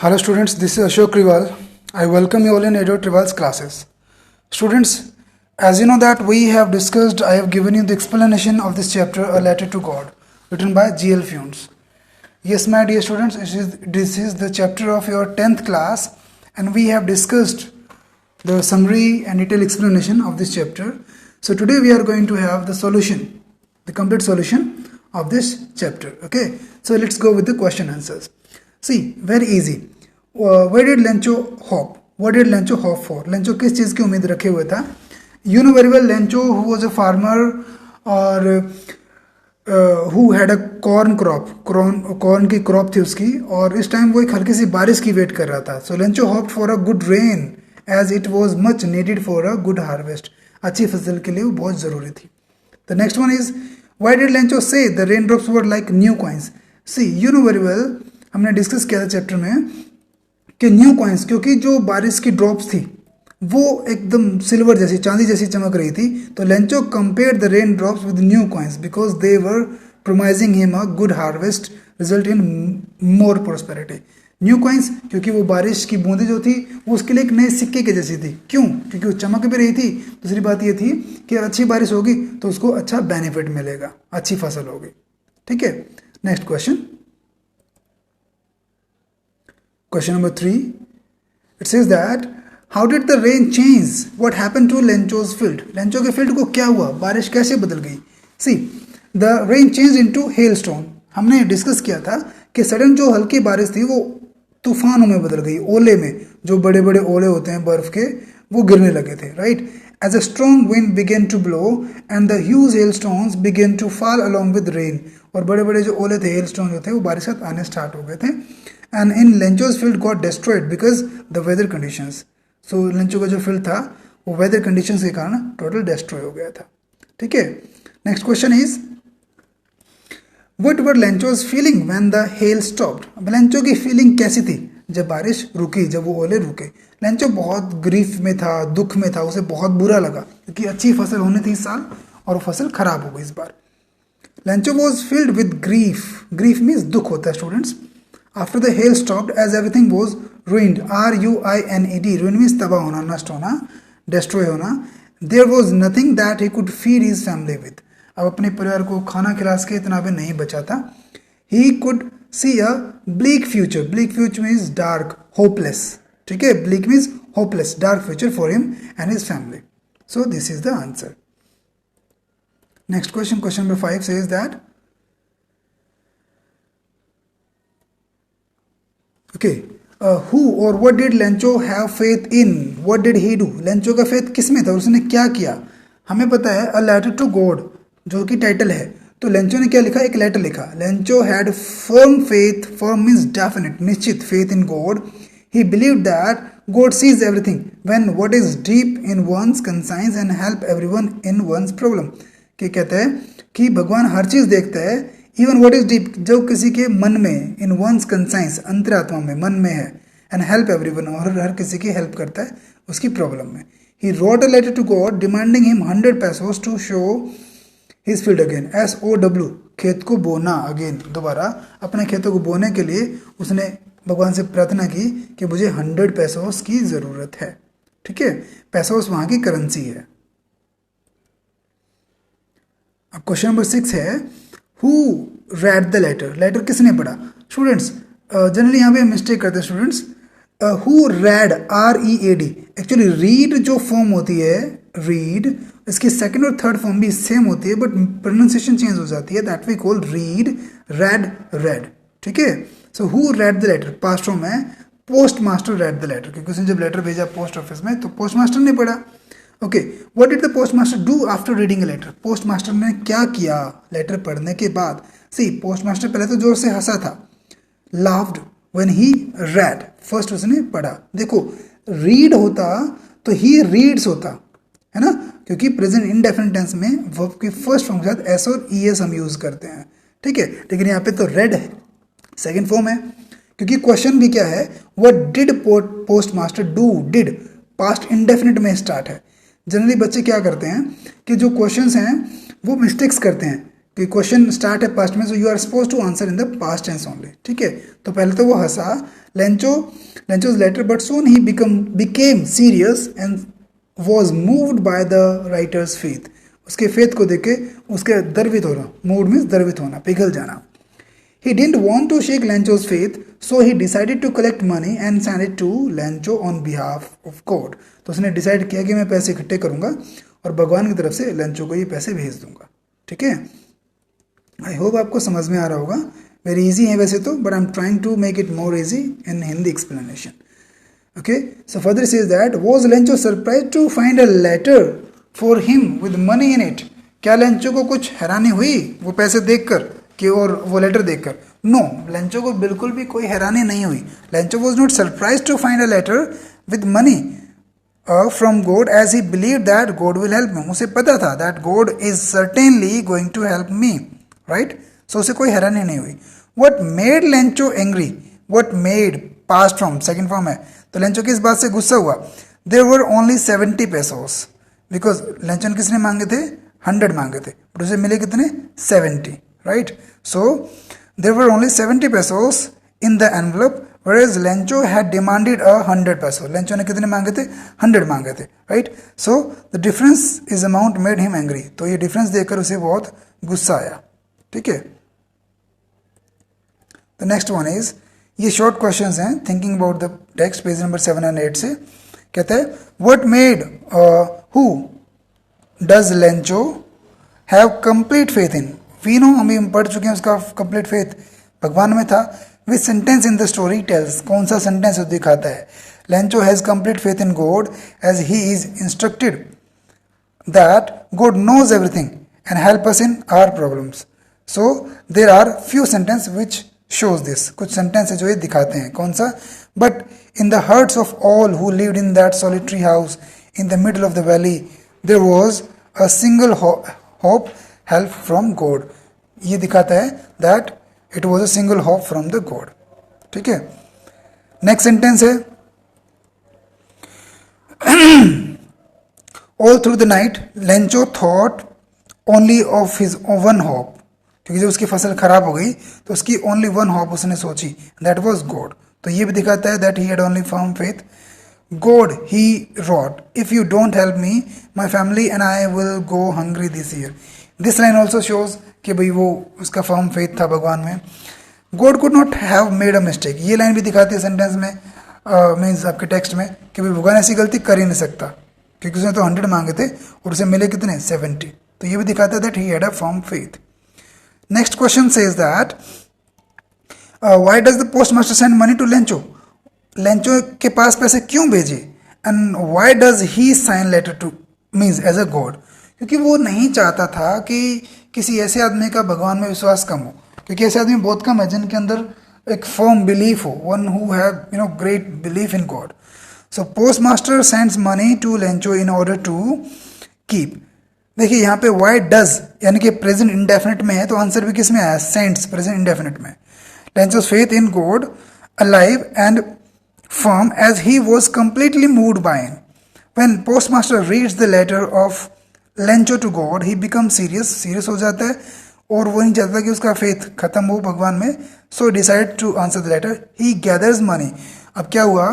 Hello students, this is Ashok Rival. I welcome you all in Edo Rival's classes. Students, as you know that we have discussed, I have given you the explanation of this chapter, A Letter to God, written by G.L. Funes. Yes, my dear students, this is the chapter of your 10th class and we have discussed the summary and detailed explanation of this chapter. So today we are going to have the solution, the complete solution of this chapter. Okay, so let's go with the question answers. See, very easy. Where did Lencho hop? What did Lencho hop for? Lencho किस चीज़ की उम्मीद रखे हुए था? You know very well Lencho, who was a farmer और who had a corn crop, corn की crop थी उसकी और इस टाइम वो एक हल्की सी बारिश की वेट कर रहा था. So Lencho hoped for a good rain as it was much needed for a good harvest. अच्छी फसल के लिए वो बहुत ज़रूरी थी. The next one is, why did Lencho say the raindrops were like new coins? See, you know very well, हमने discuss किया था चैप्टर में कि न्यू कॉइन्स, क्योंकि जो बारिश की ड्रॉप्स थी वो एकदम सिल्वर जैसी, चांदी जैसी चमक रही थी. तो Lencho compared the rain drops with new coins because they were promising him a good harvest result in more prosperity. New coins क्योंकि वो बारिश की बूंदें जो थी वो उसके लिए एक नए सिक्के के जैसी थी. क्यों? क्योंकि वो चमक भी रही थी. दूसरी बात ये थी कि अच्छी बारिश होगी तो उसको अच्छा बेनिफिट मिलेगा, अच्छी फसल होगी. ठीक है, next question. Question number 3. It says that how did the rain change? What happened to Lencho's field? Lencho के field को क्या हुआ? बारिश कैसे बदल गई? See, the rain changed into hailstone. हमने डिस्कस किया था कि सडन जो हल्की बारिश थी वो तूफानों में बदल गई, ओले में. जो बड़े बड़े ओले होते हैं बर्फ के वो गिरने लगे थे. Right? As a strong wind began to blow and the huge hailstones began to fall along with rain. और बड़े बड़े जो ओले थे, hailstones जो थे वो बारिश के साथ आने स्टार्ट हो गए थे. And in Lencho's field got destroyed because the weather conditions. So Lencho का जो field था वो weather conditions के कारण total destroy हो गया था. ठीक है. Next question is, what were Lencho's feeling when the hail stopped? अब Lencho की feeling कैसी थी जब बारिश रुकी, जब वो ओले रुके? Lencho बहुत ग्रीफ में था, दुख में था, उसे बहुत बुरा लगा क्योंकि अच्छी फसल होनी थी इस साल और वो फसल खराब हो गई इस बार. Lencho was filled with grief. Grief means दुख होता है students. After the hail stopped, as everything was ruined, ruined, ruin means तबाह होना, नष्ट होना, destroy होना. There was nothing that he could feed his family with. अब अपने परिवार को खाना खिला के इतना भी नहीं बचा था. He could see a bleak future. Bleak future means dark, hopeless. ठीक है, bleak means hopeless, dark future for him and his family. So this is the answer. Next question, question number 5 says that. Okay, who or what did Lencho have faith in? What did he do? Lencho का faith किस में था, उसने क्या किया? हमें पता है A Letter to God जो कि टाइटल है. तो लेंचो ने क्या लिखा? एक लेटर लिखा. Lencho had firm faith, firm means definite, निश्चित, faith in God. He believed that God sees everything when what is deep in one's conscience and help everyone in one's problem. कि कहता है कि भगवान हर चीज़ देखता है, इवन व्हाट इज डीप, जो किसी के मन में, इन वंस कंसाइंस, अंतरात्मा में, मन में है, एंड हेल्प एवरीवन, और हर किसी की हेल्प करता है उसकी प्रॉब्लम में. He wrote a letter to God demanding him 100 pesos to show his field again. SOW, खेत को बोना, अगेन दोबारा अपने खेतों को बोने के लिए उसने भगवान से प्रार्थना की कि मुझे 100 pesos की ज़रूरत है. ठीक है, पेसोस वहाँ की करेंसी है. अब क्वेश्चन नंबर 6 है, Who read the letter? Letter किसने पढ़ा? स्टूडेंट्स जनरली यहाँ पे मिस्टेक करते हैं students. Who read, READ. Actually read जो फॉर्म होती है, रीड, इसकी सेकंड और थर्ड फॉर्म भी सेम होती है बट प्रोनाउंसिएशन चेंज हो जाती है. That we call read, read, read. ठीक है. So who read the letter, past form है post master read the letter, क्योंकि उसने जब लेटर भेजा पोस्ट ऑफिस में तो पोस्ट मास्टर ने पढ़ा. Okay, what did the postmaster do after reading a letter? Postmaster ने क्या किया लेटर पढ़ने के बाद? सी, पोस्ट मास्टर पहले तो जोर से हंसा था, laughed when he red. First उसने पढ़ा. देखो, रीड होता तो ही रीड्स होता है ना, क्योंकि प्रेजेंट इंडेफिनिट टेंस में वर्ब की फर्स्ट फॉर्म के साथ एस और ईएस हम यूज करते हैं. ठीक है, लेकिन यहाँ पे तो रेड है, सेकेंड फॉर्म है, क्योंकि क्वेश्चन भी क्या है, what did post master do? Did past indefinite में स्टार्ट है. जनरली बच्चे क्या करते हैं कि जो क्वेश्चंस हैं वो मिस्टेक्स करते हैं कि क्वेश्चन स्टार्ट है पास्ट में, so you are suppose to answer in the past tense only, ठीक है। तो पहले तो वो हंसा Lencho's letter, but soon he became serious and was moved by the writer's faith. उसके फेथ को देख के उसके द्रवित होना, मूड मीन्स द्रवित होना, पिघल जाना। He didn't want to shake Lencho's faith, so he decided to collect money and send it to Lencho on behalf of God. तो उसने डिसाइड किया कि मैं पैसे इकट्ठे करूंगा और भगवान की तरफ से लेंचो को ये पैसे भेज दूंगा, ठीक है। आई होप आपको समझ में आ रहा होगा। वेरी इजी है वैसे तो, but I am trying to make it more easy in Hindi explanation. Okay, so further says that was Lencho surprise to find a letter for him with money in it. क्या Lencho को कुछ हैरानी हुई वो पैसे देखकर कि और वो लेटर देखकर? नो, लेंचो को बिल्कुल भी कोई हैरानी नहीं हुई। Lencho was not surprise to find a letter with money from God as he believe that God will help me. उसे पता था that God is certainly going to help me, right. So उसे कोई हैरानी नहीं हुई। What made Lencho angry, what made past form, second form है, तो लेंचो किस बात से गुस्सा हुआ? There were only 70 pesos, because Lencho ने किसने मांगे थे? 100 मांगे थे, बट उसे मिले कितने? 70, right? So there were only 70 pesos in the envelope, whereas Lencho had demanded 100 pesos. Lencho ने कितने मांगे थे? 100 मांगे थे, right? So the difference is amount made him angry. तो ये difference देखकर उसे बहुत गुस्सा आया, ठीक है। The next one is, ये short questions हैं, thinking about the text, page number 7 और 8 से कहता है what made who does Lencho have complete faith in? We know, हम पढ़ चुके हैं, उसका कंप्लीट फेथ भगवान में था। Which sentence in the story tells, कौन सा सेंटेंस दिखाता है? Lencho has complete faith in God as he is instructed that God knows everything and help us in our problems. So there are few sentence which shows this, कुछ sentence है जो ये दिखाते हैं। कौन सा? But in the hearts of all who lived in that solitary house in the middle of the valley there was a single hope, help from God. ये दिखाता है that it was a single hope from the God, ठीक है। Next sentence है all through the night Lencho thought only of his one hope, क्योंकि जब उसकी फसल खराब हो गई तो उसकी ओनली वन होप उसने सोची, दैट वॉज गॉड। तो ये भी दिखाता है that he had only firm faith. God, he wrote, if you don't help me, my family and I will go hungry this year. This line also shows कि भाई वो उसका firm faith था भगवान में। God could not have made a mistake. ये line भी दिखाती है सेंटेंस में, मीन्स आपके टेक्स्ट में, कि भाई भगवान ऐसी गलती कर ही नहीं सकता, क्योंकि उसने तो 100 मांगे थे और उसे मिले कितने? 70। तो ये भी दिखाता है that he had a firm faith. Next question says that why does the postmaster send money to Lencho? Lencho के पास पैसे क्यों भेजे? And why does he sign letter to means as a God? क्योंकि वो नहीं चाहता था कि किसी ऐसे आदमी का भगवान में विश्वास कम हो, क्योंकि ऐसे आदमी बहुत कम है जिनके अंदर एक फर्म बिलीफ हो, one who have great belief in God. So postmaster sends money to Lencho in order to keep. देखिए यहाँ पे वाई डज यानी कि प्रेजेंट इंडेफिनिट में है, तो आंसर भी किस में आया? सेंड्स, प्रेजेंट इंडेफिनिट में। लेंचो's faith in God alive and firm as he was completely moved by it. When postmaster reads the letter of Lencho to God, he becomes serious हो जाता है और वो नहीं चाहता कि उसका फेथ खत्म हो भगवान में। So decide to answer the letter. He gathers money. अब क्या हुआ?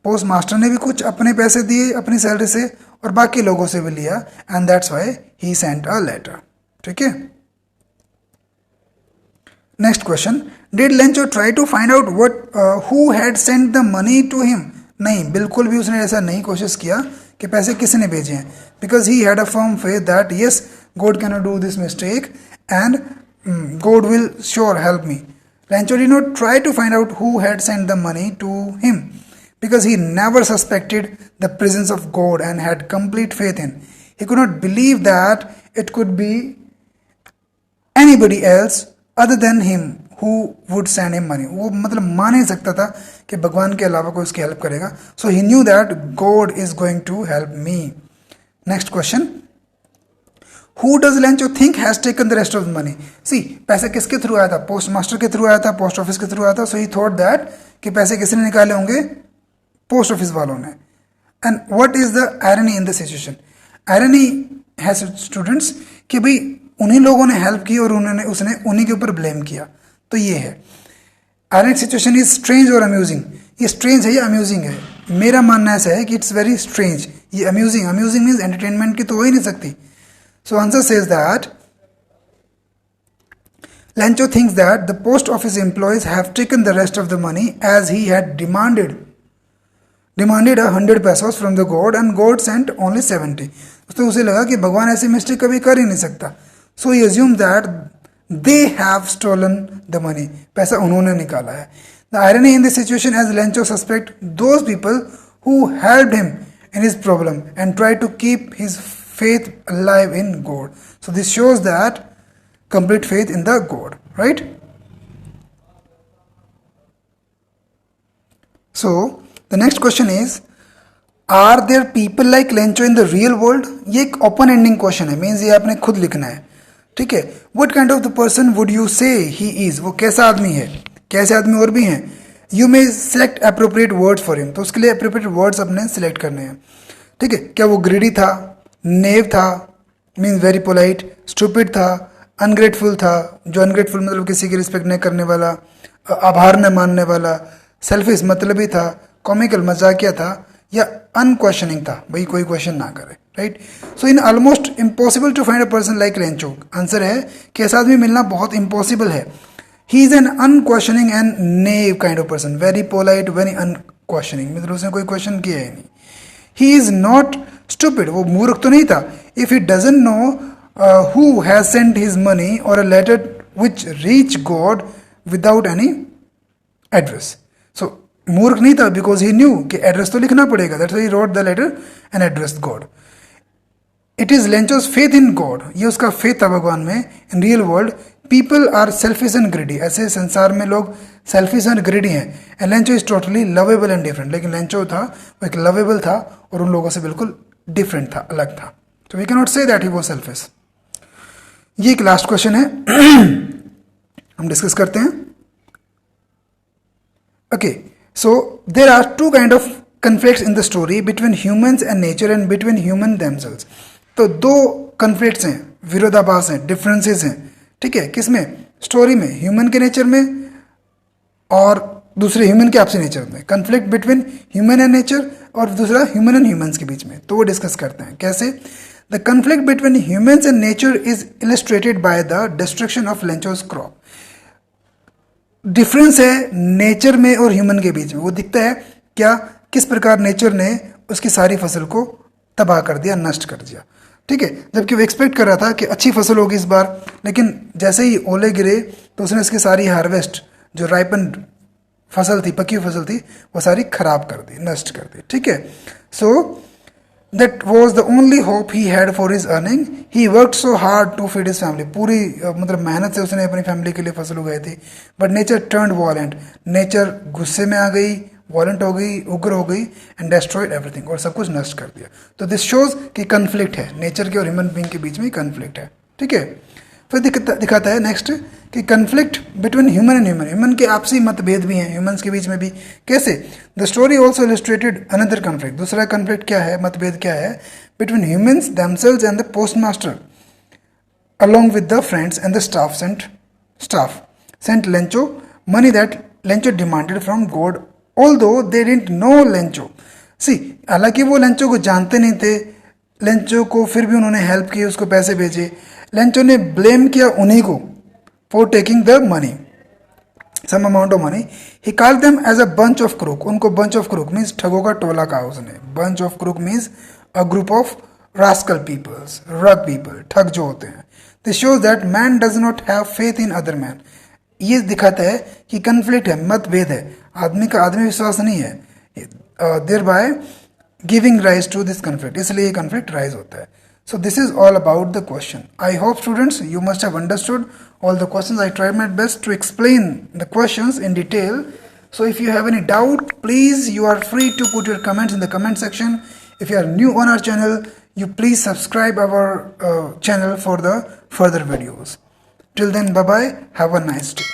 पोस्ट मास्टर ने भी कुछ अपने पैसे दिए अपनी सैलरी से और बाकी लोगों से भी लिया, and that's why he sent a letter, ठीक है। Next question, did Lencho try to find out what who had sent the money to him? नहीं, बिल्कुल भी उसने ऐसा नहीं कोशिश किया कि पैसे किसने भेजे हैं, because he had a firm faith that yes God can not do this mistake and God will sure help me. Lencho did not try to find out who had sent the money to him because he never suspected the presence of God and had complete faith in. He could not believe that it could be anybody else other than him who would send him money. वो मतलब मान नहीं सकता था कि भगवान के अलावा कोई उसकी हेल्प करेगा. So he knew that God is going to help me. Next question. Who does Lencho think has taken the rest of the money? See, पैसे किसके थ्रू आया था? पोस्ट मास्टर के थ्रू आया था, पोस्ट ऑफिस के through आया था. So he thought that कि पैसे किसने निकाले होंगे? पोस्ट ऑफिस वालों ने. And what is the irony in the situation? Irony है स्टूडेंट्स कि भाई उन्हीं लोगों ने हेल्प की और उसने उन्हीं के ऊपर ब्लेम किया। तो ये है। Our next situation is strange और अम्यूजिंग। ये स्ट्रेंज है या अम्यूजिंग है? मेरा मानना ऐसा है कि इट्स वेरी स्ट्रेंज। ये अम्यूजिंग मीन्स एंटरटेनमेंट की तो हो ही नहीं सकती। So answer says that Lencho thinks that the post office employees have taken the rest of the money as he had demanded 100 pesos from the god and god sent only 70. तो उसे लगा कि भगवान ऐसी मिस्टेक कभी कर ही नहीं सकता. So he assumed that they have stolen the money. पैसा उन्होंने निकाला है. The irony in this situation as Lencho suspect those people who helped him in his problem and tried to keep his faith alive in God. So this shows that complete faith in the God, right? So the next question is, are there people like Lencho in the real world? ये एक open ending question है, means ये आपने खुद लिखना है, ठीक है. What kind of the person would you say he is? वो कैसा आदमी है? कैसे आदमी और भी हैं? You may select appropriate words for him. तो उसके लिए appropriate words अपने select करने हैं, ठीक है. क्या वो greedy था, knave था, means very polite, stupid था, अनग्रेटफुल था, जो अनग्रेटफुल मतलब किसी की रिस्पेक्ट नहीं करने वाला, आभार न मानने वाला, सेल्फिश मतलबी था, कॉमिकल मजाकिया था, या अनक्वेश्चनिंग था, भाई कोई क्वेश्चन ना करे, right. So in almost impossible to find a person like Lencho. Answer है कि ऐसा आदमी मिलना बहुत इम्पॉसिबल है. He is an unquestioning and naive kind of person, very polite, very unquestioning, मतलब उसने कोई क्वेश्चन किया ही नहीं. ही इज नॉट स्टूपिड, वो मूर्ख तो नहीं था. If he doesn't know who has sent his money or a letter which reached God without any address. So मूर्ख नहीं था because he knew कि एड्रेस तो लिखना पड़ेगा. That's why he wrote the letter and addressed God. It is Lencho's faith in God. ये उसका faith था भगवान में. In real world, people are selfish and greedy. ऐसे संसार में लोग selfish and greedy हैं. And Lencho is totally lovable and different. लेकिन Lencho था वो एक lovable था और उन लोगों से बिल्कुल different था, अलग था. So we cannot say that he was selfish. ये एक लास्ट क्वेश्चन है, हम डिस्कस करते हैं. Okay, so there are two kind of conflicts in the story between humans and nature and between human themselves. तो दो कन्फ्लिक्ट्स हैं, विरोधाभास हैं, डिफरेंसेस हैं, ठीक है. किसमें? स्टोरी में, ह्यूमन के नेचर में और दूसरे ह्यूमन के आपसी नेचर में. Conflict between human and nature और दूसरा ह्यूमन एंड ह्यूमंस के बीच में. तो वो डिस्कस करते हैं कैसे. The conflict between humans and nature is illustrated by the destruction of Lencho's crop. Difference है नेचर में और ह्यूमन के बीच में. वो दिखता है क्या, किस प्रकार नेचर ने उसकी सारी फसल को तबाह कर दिया, नष्ट कर दिया, ठीक है. जबकि वो एक्सपेक्ट कर रहा था कि अच्छी फसल होगी इस बार, लेकिन जैसे ही ओले गिरे तो उसने उसकी सारी हार्वेस्ट, जो राइपन फसल थी, पकी फसल थी, वो सारी खराब कर दी, नष्ट कर दी, ठीक है. सो that was the only hope he had for his earning. He worked so hard to feed his family. पूरी मतलब मेहनत से उसने अपनी फैमिली के लिए फसल उगाई थी. But nature turned violent. Nature गुस्से में आ गई, violent हो गई, उग्र हो गई and destroyed everything. और सब कुछ नष्ट कर दिया. तो this shows कि conflict है, नेचर के और ह्यूमन बीइंग के बीच में conflict है, ठीक है. फिर दिखाता है नेक्स्ट कि conflict between human and human. Human के आपसी मतभेद भी हैं, ह्यूमंस के बीच में भी. कैसे? The story also illustrated another conflict. दूसरा कन्फ्लिक्ट क्या है, मतभेद क्या है, between humans themselves and the post master along with the friends and the staff sent Lencho money that Lencho demanded from God, although they didn't know Lencho. See, हालांकि वो Lencho को जानते नहीं थे, लेंचो को फिर भी उन्होंने हेल्प की, उसको पैसे भेजे. लेंचो ने ब्लेम किया उन्हीं को for taking the money, some amount of money. He called them as a bunch of crook. उनको बंच ऑफ क्रूक मीन्स ठगों का टोला कहा उसने. Bunch of crook means a group of rascal peoples, rogue people, ठग जो होते हैं. This shows that man does not have faith in other man. ये दिखाता है कि कन्फ्लिक्ट है, मतभेद है, आदमी का आदमी विश्वास नहीं है, thereby giving rise to this conflict, इसलिए ये कन्फ्लिक्ट राइज होता है. So this is all about the question. I hope students you must have understood all the questions. I tried my best to explain the questions in detail. So if you have any doubt, please you are free to put your comments in the comment section. If you are new on our channel, you please subscribe our channel for the further videos. Till then, bye bye. Have a nice day.